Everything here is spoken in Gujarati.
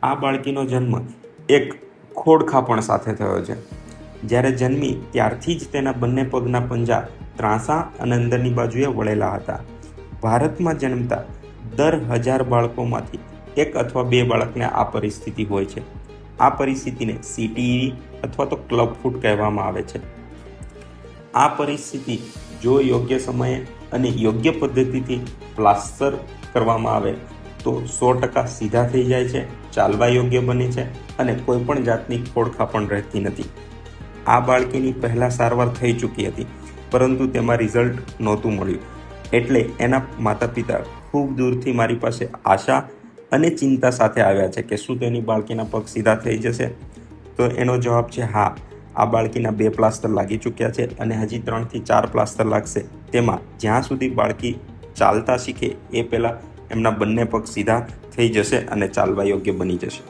આ બાળકીનો જન્મ એક ખોડખાપણ સાથે થયો છે. જ્યારે જન્મી ત્યારથી જ તેના બંને પગના પંજા ત્રાંસા અને અંદરની બાજુએ વળેલા હતા. ભારતમાં જન્મતા દર 1000 બાળકોમાંથી 1 અથવા 2 બાળકને આ પરિસ્થિતિ હોય છે. આ પરિસ્થિતિને CTE અથવા તો ક્લબ ફૂટ કહેવામાં આવે છે. આ પરિસ્થિતિ જો યોગ્ય સમયે અને યોગ્ય પદ્ધતિથી પ્લાસ્ટર કરવામાં આવે તો 100% સીધા થઈ જાય છે, ચાલવા યોગ્ય બને છે અને કોઈ પણ જાતની ખોડખાપણ રહેતી નથી. આ બાળકીની પહેલા સારવાર થઈ ચૂકી હતી, પરંતુ તેમાં રિઝલ્ટ નહોતું મળ્યું. એટલે એના માતા પિતા ખૂબ દૂરથી મારી પાસે આશા અને ચિંતા સાથે આવ્યા છે કે શું તેની બાળકીના પગ સીધા થઈ જશે. તો એનો જવાબ છે હા. આ બાળકીના 2 પ્લાસ્ટર લાગી ચૂક્યા છે અને હજી 3 થી 4 પ્લાસ્ટર લાગશે. તેમાં જ્યાં સુધી બાળકી ચાલતા શીખે એ પહેલાં એમના બંને પગ સીધા થઈ જશે અને ચાલવા યોગ્ય બની જશે.